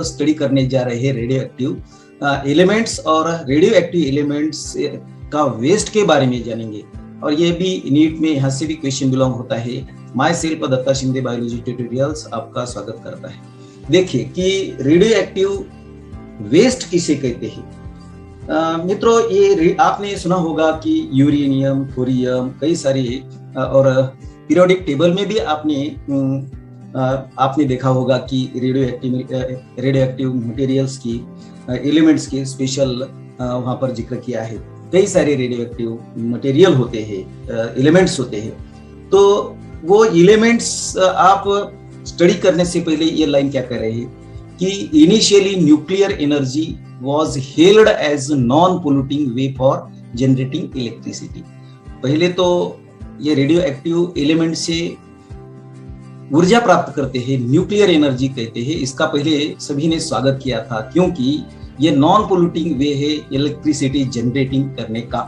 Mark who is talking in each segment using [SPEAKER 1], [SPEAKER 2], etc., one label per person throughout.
[SPEAKER 1] Study करने जा रहे हैं रेडियो एक्टिव एलिमेंट्स और रेडियो एक्टिव एलिमेंट्स का वेस्ट के बारे में जानेंगे। और ये भी नीट में यहाँ से भी क्वेश्चन बिलोंग होता है। My self Datta Shinde biology tutorials आपका स्वागत करता है। देखिए कि रेडियो एक्टिव वेस्ट किसे कहते हैं। मित्रों, ये आपने सुना होगा कि यूरेनियम, थोरियम, कई सारे और पीरियोडिक टेबल में भी आपने देखा होगा कि रेडियो एक्टिव मटेरियल्स की एलिमेंट्स के स्पेशल वहां पर जिक्र किया है। कई सारे रेडियो एक्टिव मटेरियल होते हैं, एलिमेंट्स होते हैं। तो वो एलिमेंट्स आप स्टडी करने से पहले ये लाइन क्या कह रहे हैं कि initially nuclear energy was held as non polluting way for generating electricity. पहले तो ये रेडियो एक्टिव एलिमेंट से ऊर्जा प्राप्त करते हैं, न्यूक्लियर एनर्जी कहते हैं। इसका पहले सभी ने स्वागत किया था क्योंकि ये नॉन पोल्यूटिंग वे है इलेक्ट्रिसिटी जनरेटिंग करने का।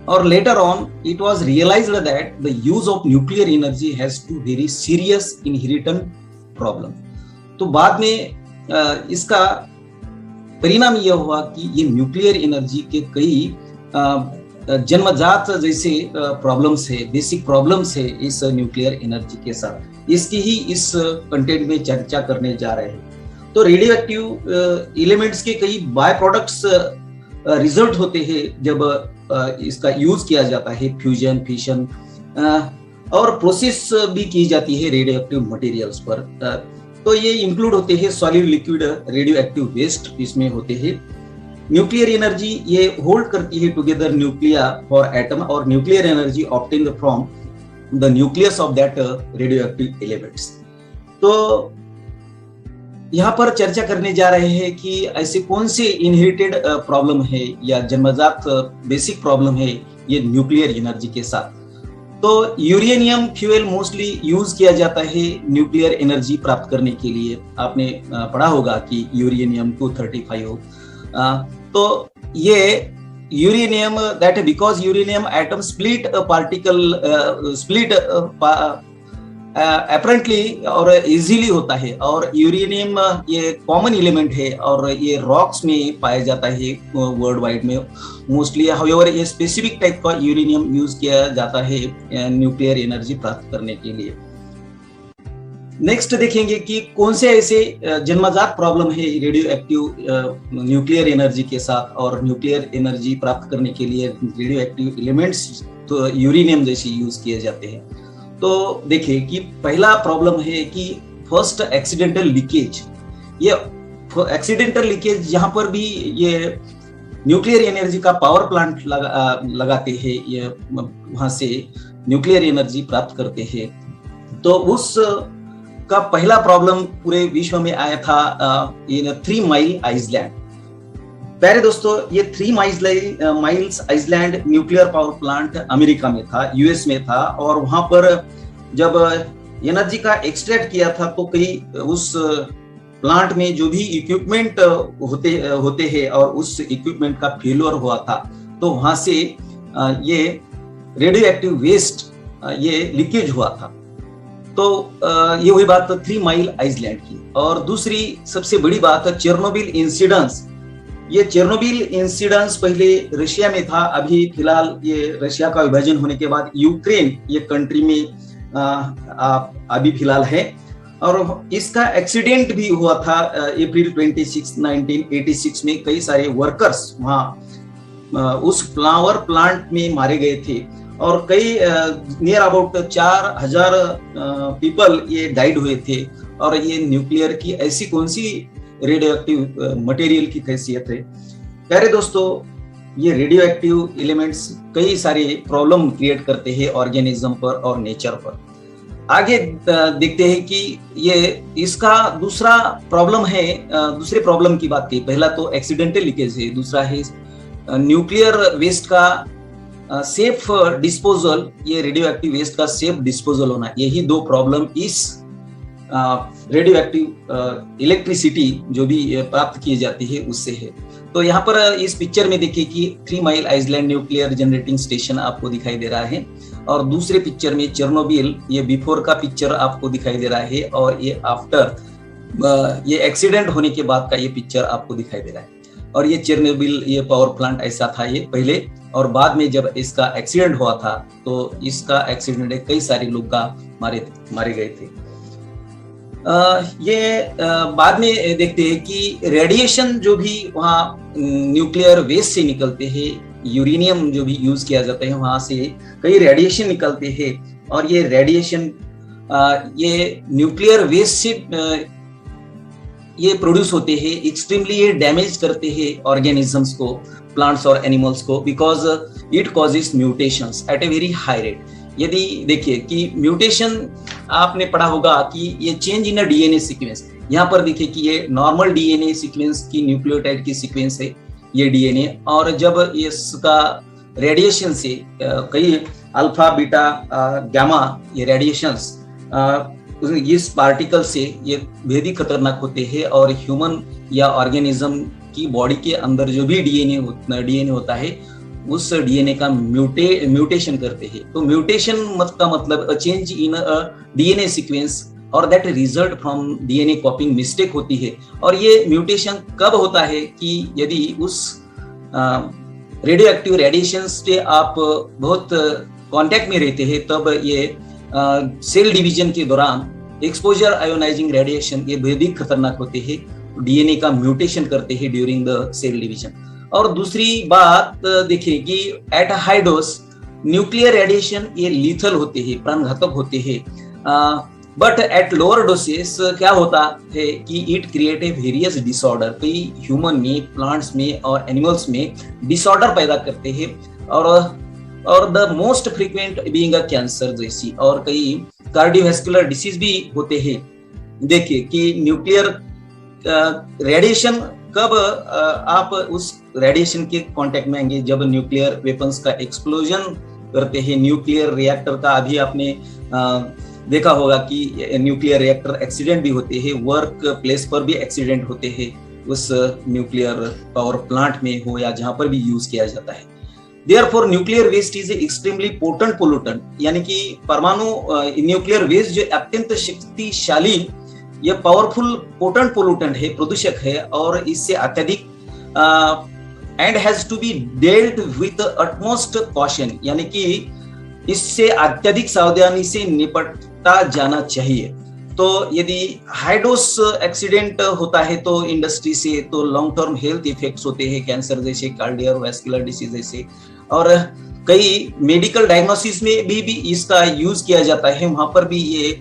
[SPEAKER 1] और later on it was realised that the use of nuclear energy has two very serious inherent problem. तो बाद में इसका परिणाम यह हुआ कि ये न्यूक्लियर एनर्जी के कई जन्मजात जैसे प्रॉब्लम्स है, बेसिक प्रॉब्लम्स है इस न्यूक्लियर एनर्जी के साथ। इसकी ही इस कंटेंट में चर्चा करने जा रहे हैं। तो रेडियो एक्टिव एलिमेंट्स के कई बाय प्रोडक्ट्स रिजल्ट होते हैं जब इसका यूज किया जाता है, फ्यूजन, फिशन और प्रोसेस भी की जाती है रेडियो एक्टिव मटेरियल्स पर। तो ये इंक्लूड होते हैं solid, liquid radio active waste, इसमें होते हैं न्यूक्लियर एनर्जी, ये होल्ड करती है टुगेदर न्यूक्लिया फॉर एटम और nuclear energy obtained from the nucleus of that radio active elements. तो यहाँ पर चर्चा करने जा रहे हैं कि ऐसे कौन से इनहेरिटेड प्रॉब्लम है या जन्मजात बेसिक प्रॉब्लम है ये न्यूक्लियर एनर्जी के साथ। तो यूरेनियम फ्यूल मोस्टली यूज किया जाता है न्यूक्लियर एनर्जी प्राप्त करने के लिए। आपने पढ़ा होगा कि यूरेनियम 235। तो ये uranium that because uranium atom split particle split apparently और इजीली होता है। और यूरेनियम ये कॉमन एलिमेंट है और ये रॉक्स में पाया जाता है वर्ल्ड वाइड में मोस्टली। हाउएवर ये स्पेसिफिक टाइप का यूरेनियम यूज किया जाता है न्यूक्लियर एनर्जी प्राप्त करने के लिए। नेक्स्ट देखेंगे कि कौन से ऐसे जन्मजात प्रॉब्लम है रेडियो एक्टिव न्यूक्लियर एनर्जी के साथ और न्यूक्लियर एनर्जी प्राप्त करने के लिए रेडियो एक्टिव एलिमेंट्स तो यूरेनियम जैसे यूज किए जाते हैं। तो देखिए कि पहला प्रॉब्लम है कि फर्स्ट एक्सीडेंटल लीकेज। ये एक्सीडेंटल लीकेज यहाँ पर भी ये न्यूक्लियर एनर्जी का पावर प्लांट लगाते हैं, ये वहां से न्यूक्लियर एनर्जी प्राप्त करते हैं। तो उस का पहला प्रॉब्लम पूरे विश्व में आया था इन 3 माइल आइसलैंड। प्यारे दोस्तों, ये 3 miles island nuclear power plant America में था, यूएस में था। और वहां पर जब एनर्जी का एक्सट्रैक्ट किया था तो कई उस प्लांट में जो भी इक्विपमेंट होते हैं और उस इक्विपमेंट का फेलियर हुआ था। तो वहां से ये रेडियो एक्टिव वेस्ट ये लीकेज हुआ था। तो ये वही बात 3 माइल आइसलैंड की। और दूसरी सबसे बड़ी बात है चेरनोबिल इंसिडेंस। ये चेरनोबिल इंसिडेंस पहले रशिया में था, अभी फिलहाल ये रशिया का विभाजन होने के बाद यूक्रेन ये कंट्री में अभी फिलहाल है। और इसका एक्सीडेंट भी हुआ था अप्रैल 26, 1986 में। कई सारे वर्कर्स वहां उस फ्लावर प्लांट में मारे गए थे और कई नियर अबाउट 4000 पीपल ये डाइड हुए थे। और ये न्यूक्लियर की ऐसी कौन सी रेडियो एक्टिव मटेरियल की हैसियत है। प्यारे दोस्तों, ये रेडियो एक्टिव एलिमेंट्स कई सारे प्रॉब्लम क्रिएट करते हैं ऑर्गेनिज्म पर और नेचर पर। आगे देखते हैं कि ये इसका दूसरा प्रॉब्लम है। दूसरे प्रॉब्लम की बात की, पहला तो एक्सीडेंटल लीकेज है, दूसरा है न्यूक्लियर वेस्ट का सेफ डिस्पोजल। ये रेडियो एक्टिव वेस्ट का सेफ डिस्पोजल होना, यही 2 प्रॉब्लम इस रेडियो एक्टिव इलेक्ट्रिसिटी जो भी प्राप्त की जाती है उससे है। तो यहाँ पर इस पिक्चर में देखिए कि 3 mile island nuclear generating station आपको दिखाई दे रहा है। और दूसरे पिक्चर में चेरनोबिल, ये बिफोर का पिक्चर आपको दिखाई दे रहा है और ये आफ्टर ये एक्सीडेंट होने के बाद का ये पिक्चर आपको दिखाई दे रहा है। और ये चेरनोबिल ये पावर प्लांट ऐसा था ये पहले, और बाद में जब इसका एक्सीडेंट हुआ था तो इसका एक्सीडेंट में कई सारे लोग का मारे गए थे। ये बाद में देखते हैं कि रेडिएशन जो भी वहाँ न्यूक्लियर वेस्ट से निकलते हैं, यूरेनियम जो भी यूज किया जाता है वहां से कई रेडिएशन निकलते हैं, और ये रेडिएशन ये न्यूक्लियर वेस्ट से ये प्रोड्यूस होते हैं, एक्सट्रीमली ये डैमेज करते हैं ऑर्गेनिजम्स को, प्लांट्स और एनिमल्स को, because it causes mutations at a very high rate. यदि देखिए कि म्यूटेशन आपने पढ़ा होगा कि ये change in a DNA sequence, यहाँ पर देखिए कि ये नॉर्मल डीएनए सीक्वेंस की न्यूक्लियोटाइड की सीक्वेंस है ये डीएनए, और जब इसका रेडिएशन से कई अल्फा बीटा गामा ये रेडिएशंस इस पार्टिकल से ये बेहद खतरनाक होते हैं, और ह्यूमन या ऑर्गेनिज्म की बॉडी के अंदर जो भी डीएनए होता है उस डीएनए का म्यूटेशन करते हैं। तो म्यूटेशन का मतलब चेंज इन डीएनए सीक्वेंस, और that result from DNA कॉपिंग mistake होती है। और ये म्यूटेशन कब होता है कि यदि उस रेडियो एक्टिव रेडिएशन से आप बहुत कांटेक्ट में रहते हैं, तब ये सेल डिवीजन के दौरान एक्सपोजर आयोनाइजिंग रेडिएशन ये बेहद खतरनाक होते हैं, डीएनए का म्यूटेशन करते हैं ड्यूरिंग द सेल डिवीजन। और दूसरी बात देखिए कि at high dose nuclear radiation ये लीथल होते हैं, प्राणघातक होते हैं, बट एट लोअर डोसेस क्या होता है कि it create a various disorder, कई ह्यूमन में, प्लांट्स में और एनिमल्स में डिसऑर्डर पैदा करते हैं, और the most frequent being a cancer जैसी, और कई कार्डियोवैस्कुलर डिसीज भी होते हैं। देखिए कि न्यूक्लियर रेडिएशन कब आप उस रेडिएशन के कांटेक्ट में आएंगे, जब न्यूक्लियर वेपन्स का एक्सप्लोजन करते हैं, न्यूक्लियर रिएक्टर का अभी आपने देखा होगा कि न्यूक्लियर रिएक्टर एक्सीडेंट भी होते हैं, वर्क प्लेस पर भी एक्सीडेंट होते हैं, उस न्यूक्लियर पावर प्लांट में हो या जहां पर भी यूज किया जाता है। Therefore, nuclear waste is extremely potent pollutant, यानी कि परमाणु न्यूक्लियर वेस्ट जो अत्यंत शक्तिशाली ये पावरफुल पोटेंट पोल्यूटेंट है, प्रदूषक है, और इससे अत्यधिक and has to be dealt with utmost caution, यानी कि इससे अत्यधिक सावधानी से निपटा जाना चाहिए। तो यदि हाई डोज एक्सीडेंट होता है तो इंडस्ट्री से तो लॉन्ग टर्म हेल्थ इफेक्ट्स होते हैं, कैंसर जैसे, कार्डियोवैस्कुलर डिसीज जैसे, और कई मेडिकल डायग्नोसिस में भी इसका यूज किया जाता है, वहां पर भी ये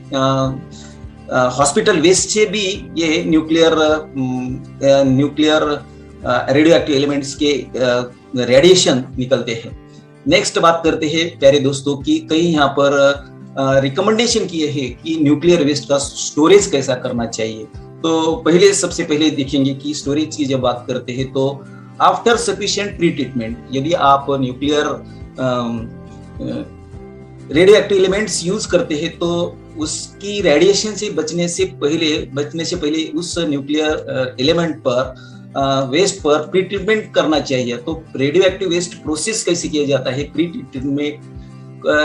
[SPEAKER 1] हॉस्पिटल वेस्ट से भी ये न्यूक्लियर रेडियो एक्टिव एलिमेंट्स के रेडिएशन निकलते हैं। नेक्स्ट बात करते हैं प्यारे दोस्तों की कई यहाँ पर रिकमेंडेशन किए हैं कि न्यूक्लियर वेस्ट का स्टोरेज कैसा करना चाहिए। तो सबसे पहले देखेंगे कि स्टोरेज की जब बात करते हैं तो आफ्टर सफिशिएंट प्री ट्रीटमेंट, यदि आप nuclear radio active elements use करते हैं तो उसकी रेडिएशन से बचने से पहले उस न्यूक्लियर एलिमेंट पर वेस्ट पर प्री ट्रीटमेंट करना चाहिए। तो रेडियो एक्टिव वेस्ट प्रोसेस कैसे किया जाता है? प्री ट्रीटमेंट में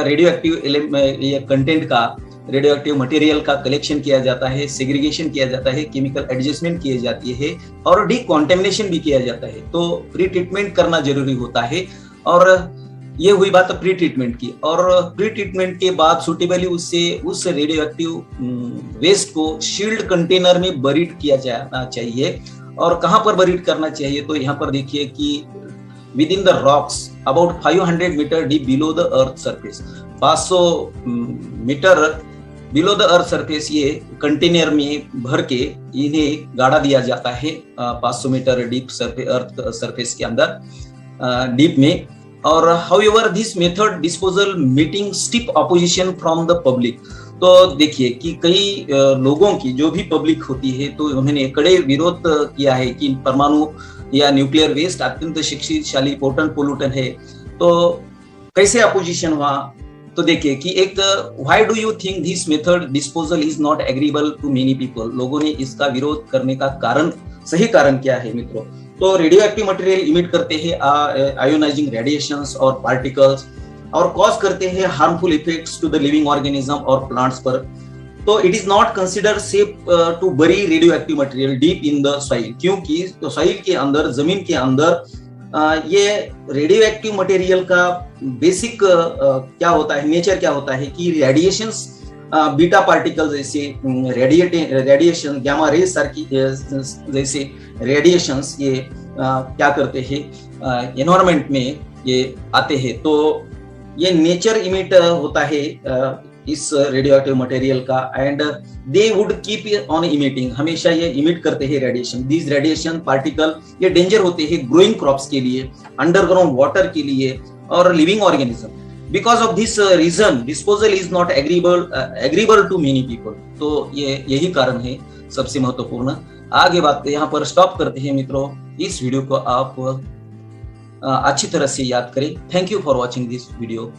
[SPEAKER 1] रेडियो एक्टिव कंटेंट का, रेडियो एक्टिव मटेरियल का कलेक्शन किया जाता है, सेग्रीगेशन किया जाता है, केमिकल एडजस्टमेंट की जाती है और डिकॉन्टेमिनेशन भी किया जाता है। तो प्री ट्रीटमेंट करना जरूरी होता है। और ये हुई बात प्री ट्रीटमेंट की। और प्री ट्रीटमेंट के बाद सुटेबली उस रेडियो एक्टिव वेस्ट को शील्ड कंटेनर में बरीड किया जाना चाहिए। और कहां पर बरीड करना चाहिए? तो यहाँ पर देखिए कि within the rocks about 500 metre deep below the earth surface, 500 metre below the earth surface ये कंटेनर में भर के इन्हें गाड़ा दिया जाता है 500 मीटर डीप अर्थ सरफेस के अंदर डीप में। और however this method disposal meeting stiff opposition from the public. तो देखिए कि कई लोगों की जो भी पब्लिक होती है तो उन्होंने कड़े विरोध किया है कि परमाणु या न्यूक्लियर वेस्ट अत्यंत शक्तिशाली पोटेंट पोल्यूटेंट है। तो कैसे अपोजिशन हुआ? तो देखिए कि एक why do you think this method disposal is not agreeable to many people? लोगों ने इसका विरोध करने का कारण, सही कारण क्या है मित्रों? तो रेडियो एक्टिव मटेरियल इमिट करते हैं आयोनाइजिंग रेडिएशंस और पार्टिकल्स और कॉज करते हैं harmful effects to the living organism और प्लांट्स पर। तो it is not consider safe to bury radio active material deep in the soil, क्योंकि तो सॉइल के अंदर, जमीन के अंदर ये रेडियो एक्टिव मटेरियल का बेसिक क्या होता है, नेचर क्या होता है कि रेडिएशंस, बीटा पार्टिकल जैसे रेडिएशन, गामा रेज सारखी जैसे रेडिएशंस ये क्या करते हैं, एनवायरमेंट में ये आते हैं, तो ये नेचर इमिट होता है इस रेडियो एक्टिव मटेरियल का, and they would keep on emitting, हमेशा ये इमिट करते हैं रेडिएशन। दीज रेडिएशन पार्टिकल ये डेंजर होते हैं ग्रोइंग क्रॉप्स के लिए, अंडरग्राउंड वाटर के लिए और living organism. Because of this reason disposal is not agreeable to many people. तो ये यही कारण है सबसे महत्वपूर्ण। आगे बात यहाँ पर स्टॉप करते हैं मित्रों, इस वीडियो को आप अच्छी तरह से याद करें। Thank you for watching this video.